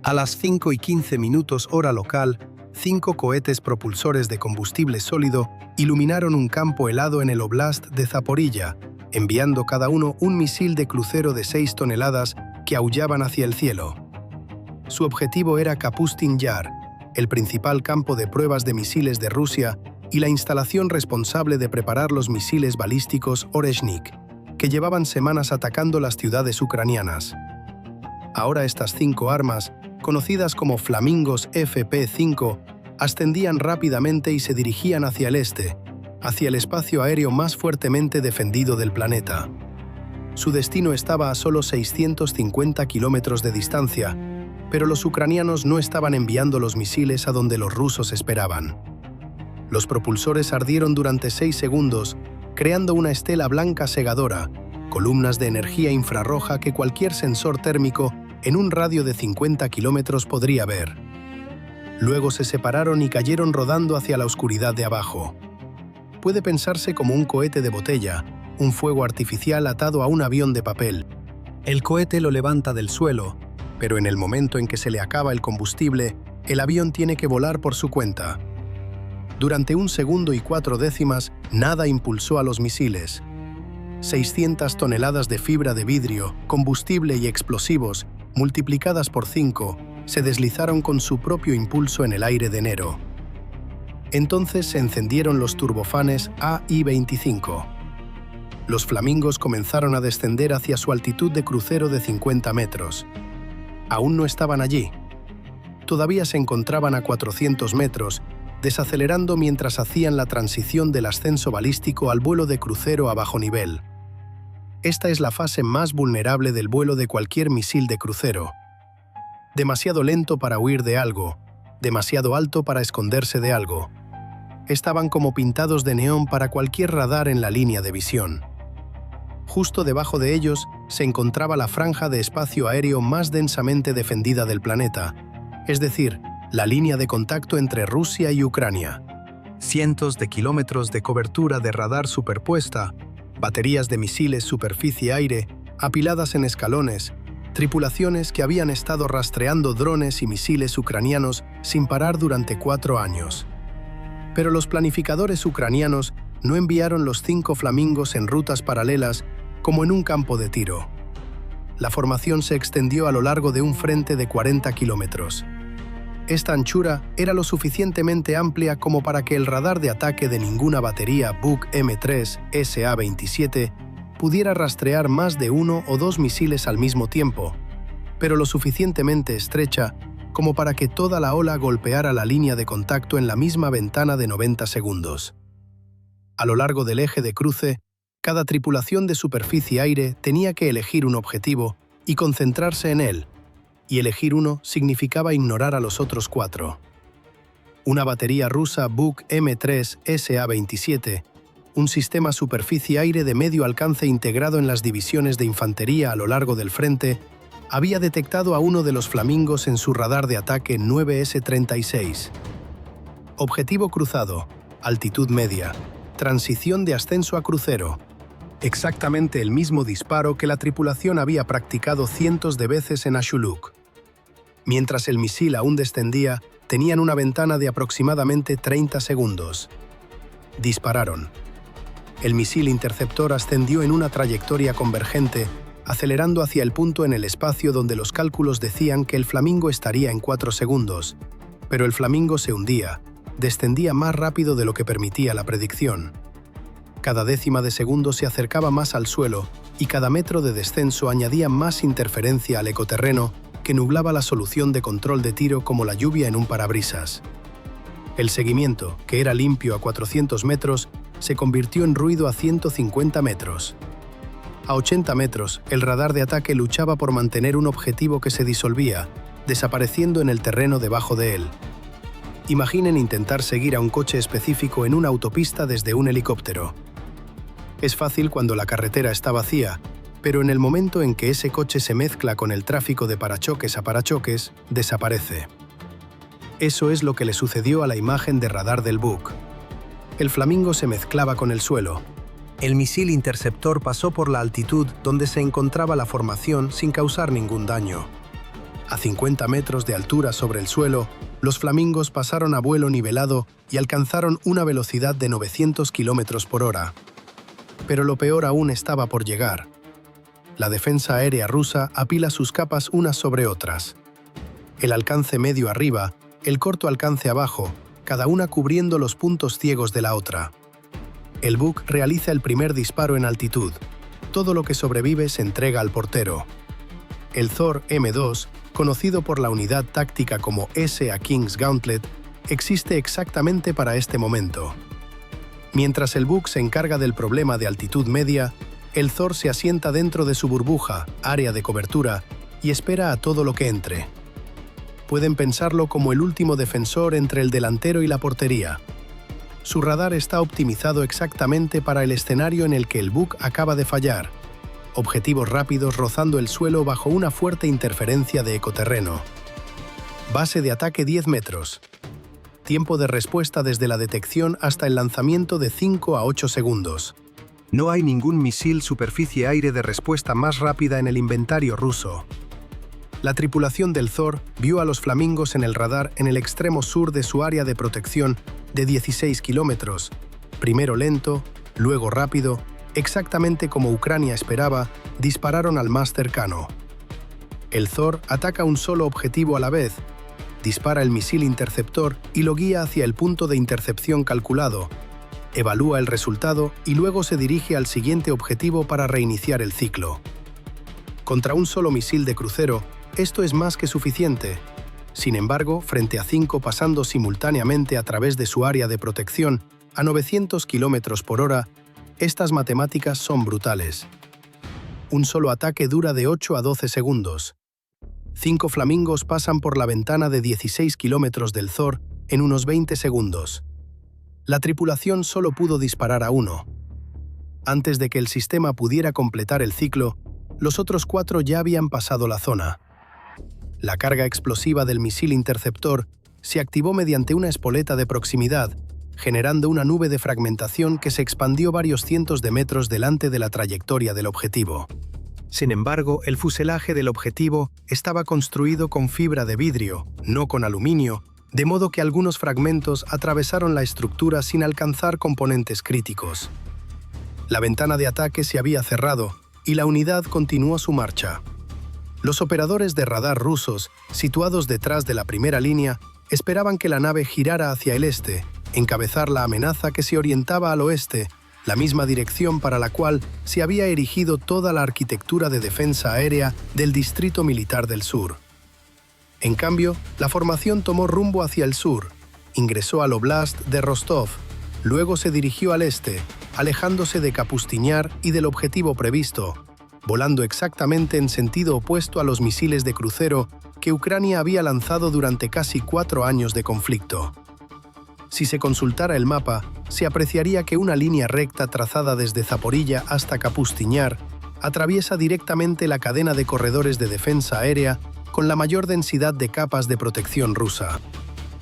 A las 5:15 hora local, 5 cohetes propulsores de combustible sólido iluminaron un campo helado en el Oblast de Zaporilla, enviando cada uno un misil de crucero de 6 toneladas que aullaban hacia el cielo. Su objetivo era Kapustin Yar, el principal campo de pruebas de misiles de Rusia y la instalación responsable de preparar los misiles balísticos Oreshnik, que llevaban semanas atacando las ciudades ucranianas. Ahora estas 5 armas, conocidas como Flamingos FP-5, ascendían rápidamente y se dirigían hacia el este, hacia el espacio aéreo más fuertemente defendido del planeta. Su destino estaba a solo 650 kilómetros de distancia, pero los ucranianos no estaban enviando los misiles a donde los rusos esperaban. Los propulsores ardieron durante 6 segundos, creando una estela blanca cegadora, columnas de energía infrarroja que cualquier sensor térmico en un radio de 50 kilómetros podría ver. Luego se separaron y cayeron rodando hacia la oscuridad de abajo. Puede pensarse como un cohete de botella, un fuego artificial atado a un avión de papel. El cohete lo levanta del suelo, pero en el momento en que se le acaba el combustible, el avión tiene que volar por su cuenta. Durante 1 segundo y 4 décimas, nada impulsó a los misiles. 600 toneladas de fibra de vidrio, combustible y explosivos, multiplicadas por 5, se deslizaron con su propio impulso en el aire de enero. Entonces se encendieron los turbofanes AI-25. Los Flamingos comenzaron a descender hacia su altitud de crucero de 50 metros. Aún no estaban allí. Todavía se encontraban a 400 metros, desacelerando mientras hacían la transición del ascenso balístico al vuelo de crucero a bajo nivel. Esta es la fase más vulnerable del vuelo de cualquier misil de crucero. Demasiado lento para huir de algo, demasiado alto para esconderse de algo. Estaban como pintados de neón para cualquier radar en la línea de visión. Justo debajo de ellos se encontraba la franja de espacio aéreo más densamente defendida del planeta, es decir, la línea de contacto entre Rusia y Ucrania. Cientos de kilómetros de cobertura de radar superpuesta, baterías de misiles superficie-aire, apiladas en escalones, tripulaciones que habían estado rastreando drones y misiles ucranianos sin parar durante 4 años. Pero los planificadores ucranianos no enviaron los 5 Flamingos en rutas paralelas como en un campo de tiro. La formación se extendió a lo largo de un frente de 40 kilómetros. Esta anchura era lo suficientemente amplia como para que el radar de ataque de ninguna batería Buk M3 SA-27 pudiera rastrear más de 1 o 2 misiles al mismo tiempo, pero lo suficientemente estrecha como para que toda la ola golpeara la línea de contacto en la misma ventana de 90 segundos. A lo largo del eje de cruce, cada tripulación de superficie-aire tenía que elegir un objetivo y concentrarse en él, y elegir uno significaba ignorar a los otros 4. Una batería rusa Buk M3 SA-27, un sistema superficie-aire de medio alcance integrado en las divisiones de infantería a lo largo del frente, había detectado a uno de los Flamingos en su radar de ataque 9S-36. Objetivo cruzado, altitud media, transición de ascenso a crucero. Exactamente el mismo disparo que la tripulación había practicado cientos de veces en Ashuluk. Mientras el misil aún descendía, tenían una ventana de aproximadamente 30 segundos. Dispararon. El misil interceptor ascendió en una trayectoria convergente, acelerando hacia el punto en el espacio donde los cálculos decían que el Flamingo estaría en 4 segundos, pero el Flamingo se hundía, descendía más rápido de lo que permitía la predicción. Cada décima de segundo se acercaba más al suelo y cada metro de descenso añadía más interferencia al ecoterreno que nublaba la solución de control de tiro como la lluvia en un parabrisas. El seguimiento, que era limpio a 400 metros, se convirtió en ruido a 150 metros. A 80 metros, el radar de ataque luchaba por mantener un objetivo que se disolvía, desapareciendo en el terreno debajo de él. Imaginen intentar seguir a un coche específico en una autopista desde un helicóptero. Es fácil cuando la carretera está vacía, pero en el momento en que ese coche se mezcla con el tráfico de parachoques a parachoques, desaparece. Eso es lo que le sucedió a la imagen de radar del Buk. El Flamingo se mezclaba con el suelo. El misil interceptor pasó por la altitud donde se encontraba la formación sin causar ningún daño. A 50 metros de altura sobre el suelo, los flamingos pasaron a vuelo nivelado y alcanzaron una velocidad de 900 km por hora. Pero lo peor aún estaba por llegar. La defensa aérea rusa apila sus capas unas sobre otras. El alcance medio arriba, el corto alcance abajo, cada una cubriendo los puntos ciegos de la otra. El Buk realiza el primer disparo en altitud. Todo lo que sobrevive se entrega al portero. El Thor M2, conocido por la unidad táctica como S.A. King's Gauntlet, existe exactamente para este momento. Mientras el Buk se encarga del problema de altitud media, el Thor se asienta dentro de su burbuja, área de cobertura, y espera a todo lo que entre. Pueden pensarlo como el último defensor entre el delantero y la portería. Su radar está optimizado exactamente para el escenario en el que el Buk acaba de fallar. Objetivos rápidos rozando el suelo bajo una fuerte interferencia de ecoterreno. Base de ataque 10 metros. Tiempo de respuesta desde la detección hasta el lanzamiento de 5 a 8 segundos. No hay ningún misil superficie-aire de respuesta más rápida en el inventario ruso. La tripulación del Thor vio a los flamingos en el radar en el extremo sur de su área de protección de 16 kilómetros. Primero lento, luego rápido. Exactamente como Ucrania esperaba, dispararon al más cercano. El Thor ataca un solo objetivo a la vez, dispara el misil interceptor y lo guía hacia el punto de intercepción calculado, evalúa el resultado y luego se dirige al siguiente objetivo para reiniciar el ciclo. Contra un solo misil de crucero, esto es más que suficiente. Sin embargo, frente a 5 pasando simultáneamente a través de su área de protección a 900 km por hora, estas matemáticas son brutales. Un solo ataque dura de 8 a 12 segundos. 5 flamingos pasan por la ventana de 16 kilómetros del Thor en unos 20 segundos. La tripulación solo pudo disparar a uno. Antes de que el sistema pudiera completar el ciclo, los otros 4 ya habían pasado la zona. La carga explosiva del misil interceptor se activó mediante una espoleta de proximidad, generando una nube de fragmentación que se expandió varios cientos de metros delante de la trayectoria del objetivo. Sin embargo, el fuselaje del objetivo estaba construido con fibra de vidrio, no con aluminio, de modo que algunos fragmentos atravesaron la estructura sin alcanzar componentes críticos. La ventana de ataque se había cerrado y la unidad continuó su marcha. Los operadores de radar rusos, situados detrás de la primera línea, esperaban que la nave girara hacia el este, encabezar la amenaza que se orientaba al oeste, la misma dirección para la cual se había erigido toda la arquitectura de defensa aérea del Distrito Militar del Sur. En cambio, la formación tomó rumbo hacia el sur, ingresó al Oblast de Rostov, luego se dirigió al este, alejándose de Kapustin-Yar y del objetivo previsto, volando exactamente en sentido opuesto a los misiles de crucero que Ucrania había lanzado durante casi 4 años de conflicto. Si se consultara el mapa, se apreciaría que una línea recta trazada desde Zaporilla hasta Kapustin-Yar atraviesa directamente la cadena de corredores de defensa aérea con la mayor densidad de capas de protección rusa.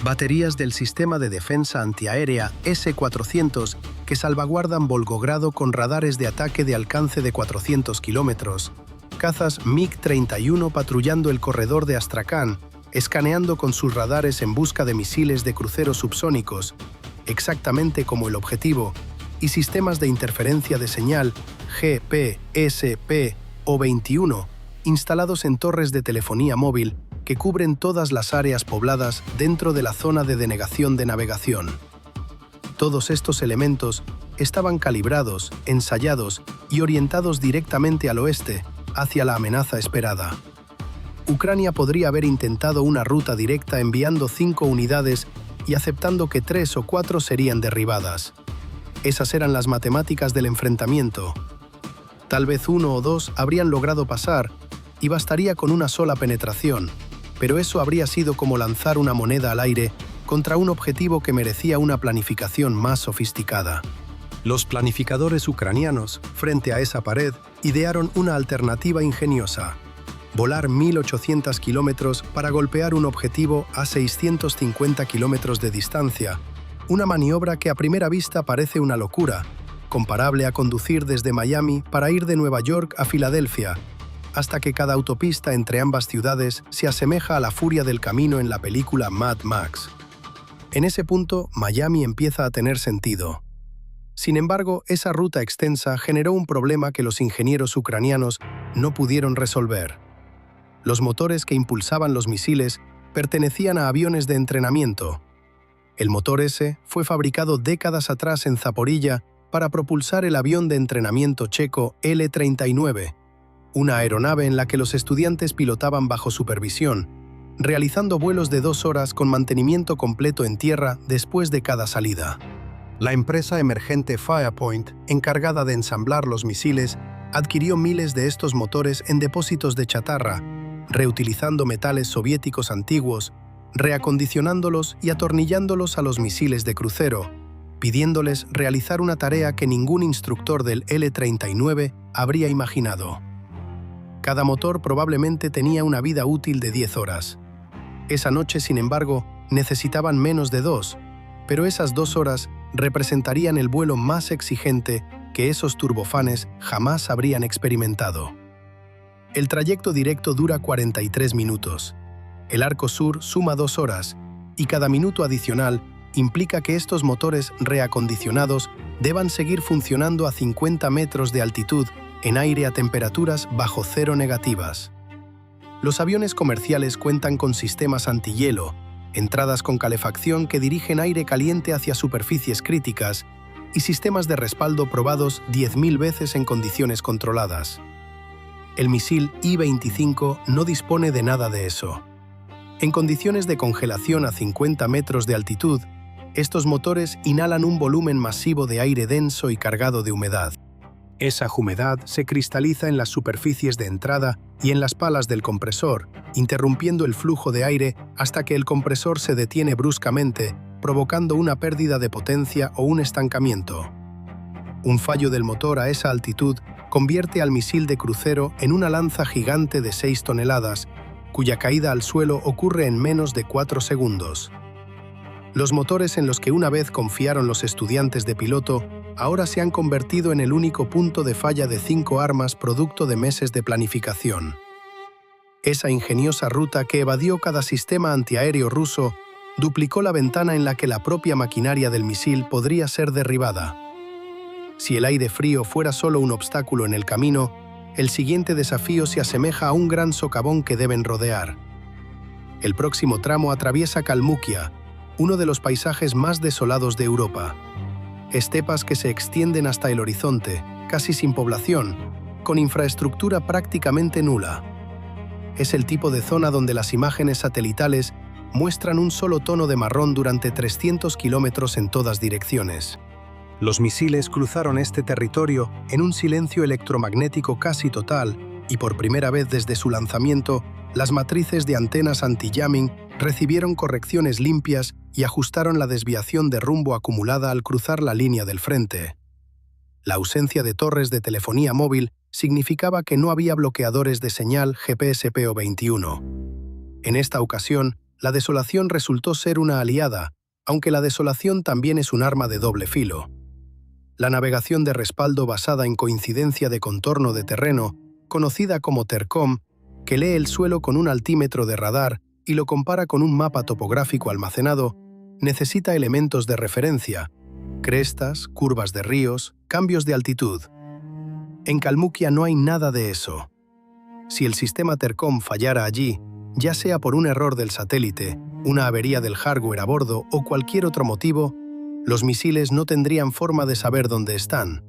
Baterías del sistema de defensa antiaérea S-400 que salvaguardan Volgogrado con radares de ataque de alcance de 400 kilómetros, cazas MiG-31 patrullando el corredor de Astrakán, escaneando con sus radares en busca de misiles de crucero subsónicos, exactamente como el objetivo, y sistemas de interferencia de señal GPSP-O21 instalados en torres de telefonía móvil que cubren todas las áreas pobladas dentro de la zona de denegación de navegación. Todos estos elementos estaban calibrados, ensayados y orientados directamente al oeste, hacia la amenaza esperada. Ucrania podría haber intentado una ruta directa enviando 5 unidades y aceptando que 3 o 4 serían derribadas. Esas eran las matemáticas del enfrentamiento. Tal vez 1 o 2 habrían logrado pasar y bastaría con una sola penetración, pero eso habría sido como lanzar una moneda al aire contra un objetivo que merecía una planificación más sofisticada. Los planificadores ucranianos, frente a esa pared, idearon una alternativa ingeniosa: volar 1.800 kilómetros para golpear un objetivo a 650 kilómetros de distancia, una maniobra que a primera vista parece una locura, comparable a conducir desde Miami para ir de Nueva York a Filadelfia, hasta que cada autopista entre ambas ciudades se asemeja a la furia del camino en la película Mad Max. En ese punto, Miami empieza a tener sentido. Sin embargo, esa ruta extensa generó un problema que los ingenieros ucranianos no pudieron resolver. Los motores que impulsaban los misiles pertenecían a aviones de entrenamiento. El motor ese fue fabricado décadas atrás en Zaporilla para propulsar el avión de entrenamiento checo L-39, una aeronave en la que los estudiantes pilotaban bajo supervisión, realizando vuelos de 2 horas con mantenimiento completo en tierra después de cada salida. La empresa emergente Firepoint, encargada de ensamblar los misiles, adquirió miles de estos motores en depósitos de chatarra, reutilizando metales soviéticos antiguos, reacondicionándolos y atornillándolos a los misiles de crucero, pidiéndoles realizar una tarea que ningún instructor del L-39 habría imaginado. Cada motor probablemente tenía una vida útil de 10 horas. Esa noche, sin embargo, necesitaban menos de 2, pero esas 2 horas representarían el vuelo más exigente que esos turbofanes jamás habrían experimentado. El trayecto directo dura 43 minutos. El arco sur suma 2 horas, y cada minuto adicional implica que estos motores reacondicionados deban seguir funcionando a 50 metros de altitud en aire a temperaturas bajo cero negativas. Los aviones comerciales cuentan con sistemas antihielo, entradas con calefacción que dirigen aire caliente hacia superficies críticas y sistemas de respaldo probados 10.000 veces en condiciones controladas. El misil I-25 no dispone de nada de eso. En condiciones de congelación a 50 metros de altitud, estos motores inhalan un volumen masivo de aire denso y cargado de humedad. Esa humedad se cristaliza en las superficies de entrada y en las palas del compresor, interrumpiendo el flujo de aire hasta que el compresor se detiene bruscamente, provocando una pérdida de potencia o un estancamiento. Un fallo del motor a esa altitud convierte al misil de crucero en una lanza gigante de 6 toneladas, cuya caída al suelo ocurre en menos de 4 segundos. Los motores en los que una vez confiaron los estudiantes de piloto ahora se han convertido en el único punto de falla de 5 armas producto de meses de planificación. Esa ingeniosa ruta que evadió cada sistema antiaéreo ruso duplicó la ventana en la que la propia maquinaria del misil podría ser derribada. Si el aire frío fuera solo un obstáculo en el camino, el siguiente desafío se asemeja a un gran socavón que deben rodear. El próximo tramo atraviesa Kalmukia, uno de los paisajes más desolados de Europa. Estepas que se extienden hasta el horizonte, casi sin población, con infraestructura prácticamente nula. Es el tipo de zona donde las imágenes satelitales muestran un solo tono de marrón durante 300 kilómetros en todas direcciones. Los misiles cruzaron este territorio en un silencio electromagnético casi total y por primera vez desde su lanzamiento, las matrices de antenas anti-jamming recibieron correcciones limpias y ajustaron la desviación de rumbo acumulada al cruzar la línea del frente. La ausencia de torres de telefonía móvil significaba que no había bloqueadores de señal GPS-PO21. En esta ocasión, la desolación resultó ser una aliada, aunque la desolación también es un arma de doble filo. La navegación de respaldo basada en coincidencia de contorno de terreno, conocida como TERCOM, que lee el suelo con un altímetro de radar y lo compara con un mapa topográfico almacenado, necesita elementos de referencia, crestas, curvas de ríos, cambios de altitud. En Kalmukia no hay nada de eso. Si el sistema TERCOM fallara allí, ya sea por un error del satélite, una avería del hardware a bordo o cualquier otro motivo, los misiles no tendrían forma de saber dónde están.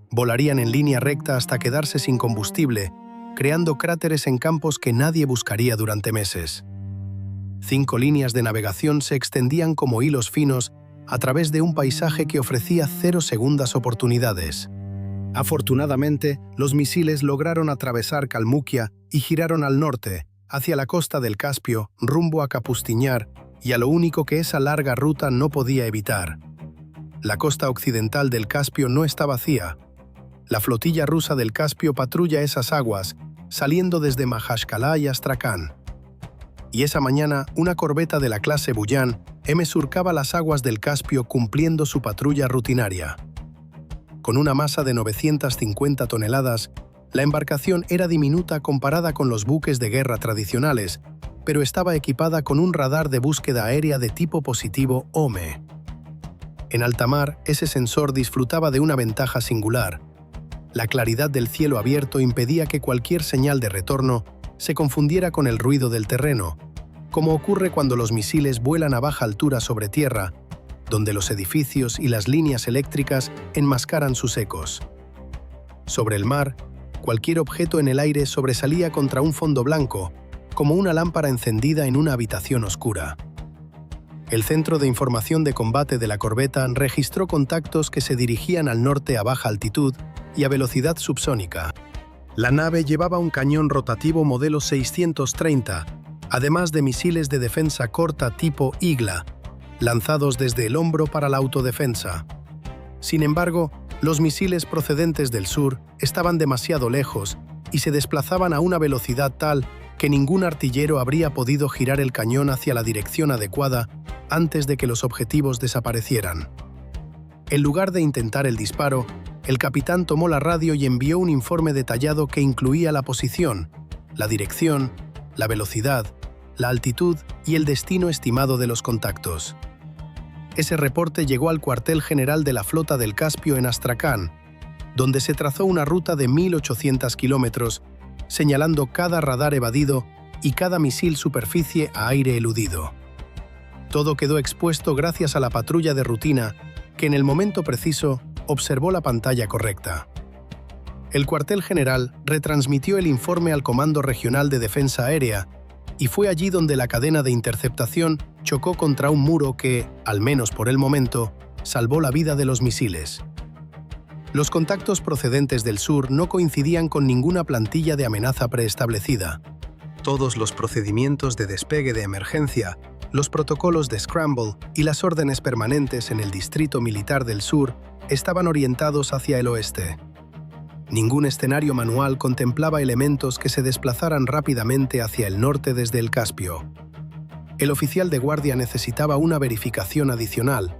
Volarían en línea recta hasta quedarse sin combustible, creando cráteres en campos que nadie buscaría durante meses. 5 líneas de navegación se extendían como hilos finos a través de un paisaje que ofrecía 0 segundas oportunidades. Afortunadamente, los misiles lograron atravesar Kalmukia y giraron al norte, hacia la costa del Caspio, rumbo a Kapustiñar y a lo único que esa larga ruta no podía evitar. La costa occidental del Caspio no está vacía. La flotilla rusa del Caspio patrulla esas aguas, saliendo desde Majachkalá y Astrakán. Y esa mañana, una corbeta de la clase Buyan surcaba las aguas del Caspio cumpliendo su patrulla rutinaria. Con una masa de 950 toneladas, La embarcación era diminuta comparada con los buques de guerra tradicionales, pero estaba equipada con un radar de búsqueda aérea de tipo positivo OME. En alta mar, ese sensor disfrutaba de una ventaja singular. La claridad del cielo abierto impedía que cualquier señal de retorno se confundiera con el ruido del terreno, como ocurre cuando los misiles vuelan a baja altura sobre tierra, donde los edificios y las líneas eléctricas enmascaran sus ecos. Sobre el mar, cualquier objeto en el aire sobresalía contra un fondo blanco, como una lámpara encendida en una habitación oscura. El Centro de Información de Combate de la corbeta registró contactos que se dirigían al norte a baja altitud y a velocidad subsónica. La nave llevaba un cañón rotativo modelo 630, además de misiles de defensa corta tipo Igla, lanzados desde el hombro para la autodefensa. Sin embargo, los misiles procedentes del sur estaban demasiado lejos y se desplazaban a una velocidad tal que ningún artillero habría podido girar el cañón hacia la dirección adecuada antes de que los objetivos desaparecieran. En lugar de intentar el disparo, el capitán tomó la radio y envió un informe detallado que incluía la posición, la dirección, la velocidad, la altitud y el destino estimado de los contactos. Ese reporte llegó al cuartel general de la flota del Caspio en Astracán, donde se trazó una ruta de 1.800 kilómetros, señalando cada radar evadido y cada misil superficie a aire eludido. Todo quedó expuesto gracias a la patrulla de rutina, que en el momento preciso observó la pantalla correcta. El cuartel general retransmitió el informe al Comando Regional de Defensa Aérea, y fue allí donde la cadena de interceptación chocó contra un muro que, al menos por el momento, salvó la vida de los misiles. Los contactos procedentes del sur no coincidían con ninguna plantilla de amenaza preestablecida. Todos los procedimientos de despegue de emergencia, los protocolos de Scramble y las órdenes permanentes en el Distrito Militar del Sur estaban orientados hacia el oeste. Ningún escenario manual contemplaba elementos que se desplazaran rápidamente hacia el norte desde el Caspio. El oficial de guardia necesitaba una verificación adicional.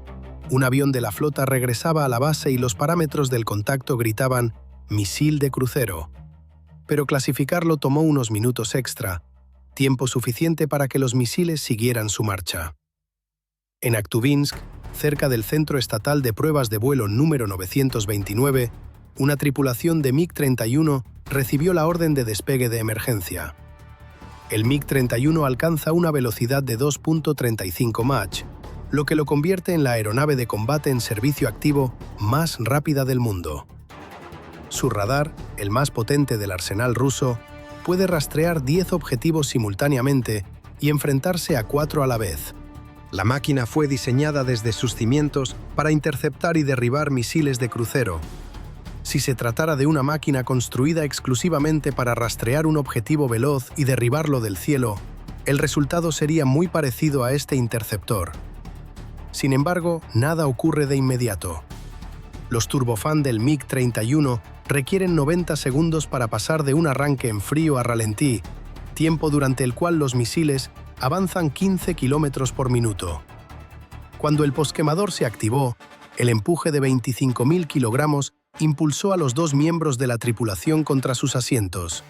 Un avión de la flota regresaba a la base y los parámetros del contacto gritaban «misil de crucero». Pero clasificarlo tomó unos minutos extra, tiempo suficiente para que los misiles siguieran su marcha. En Aktubinsk, cerca del Centro Estatal de Pruebas de Vuelo número 929, una tripulación de MiG-31 recibió la orden de despegue de emergencia. El MiG-31 alcanza una velocidad de 2.35 Mach, lo que lo convierte en la aeronave de combate en servicio activo más rápida del mundo. Su radar, el más potente del arsenal ruso, puede rastrear 10 objetivos simultáneamente y enfrentarse a 4 a la vez. La máquina fue diseñada desde sus cimientos para interceptar y derribar misiles de crucero. Si se tratara de una máquina construida exclusivamente para rastrear un objetivo veloz y derribarlo del cielo, el resultado sería muy parecido a este interceptor. Sin embargo, nada ocurre de inmediato. Los turbofán del MiG-31 requieren 90 segundos para pasar de un arranque en frío a ralentí, tiempo durante el cual los misiles avanzan 15 km por minuto. Cuando el posquemador se activó, el empuje de 25.000 kilogramos impulsó a los 2 miembros de la tripulación contra sus asientos.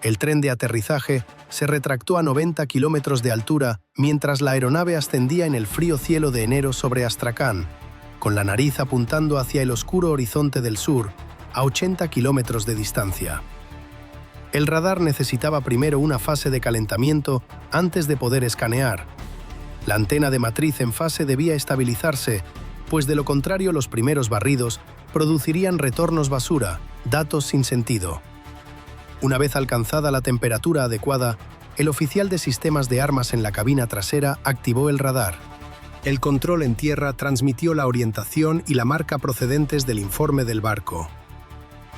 El tren de aterrizaje se retractó a 90 kilómetros de altura mientras la aeronave ascendía en el frío cielo de enero sobre Astracán, con la nariz apuntando hacia el oscuro horizonte del sur, a 80 kilómetros de distancia. El radar necesitaba primero una fase de calentamiento antes de poder escanear. La antena de matriz en fase debía estabilizarse, pues de lo contrario los primeros barridos producirían retornos basura, datos sin sentido. Una vez alcanzada la temperatura adecuada, el oficial de sistemas de armas en la cabina trasera activó el radar. El control en tierra transmitió la orientación y la marca procedentes del informe del barco.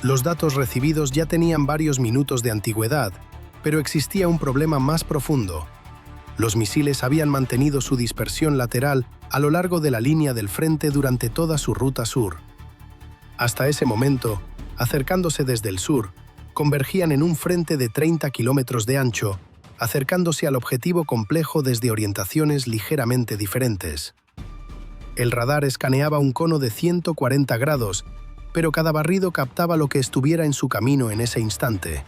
Los datos recibidos ya tenían varios minutos de antigüedad, pero existía un problema más profundo. Los misiles habían mantenido su dispersión lateral a lo largo de la línea del frente durante toda su ruta sur. Hasta ese momento, acercándose desde el sur, convergían en un frente de 30 kilómetros de ancho, acercándose al objetivo complejo desde orientaciones ligeramente diferentes. El radar escaneaba un cono de 140 grados pero cada barrido captaba lo que estuviera en su camino en ese instante.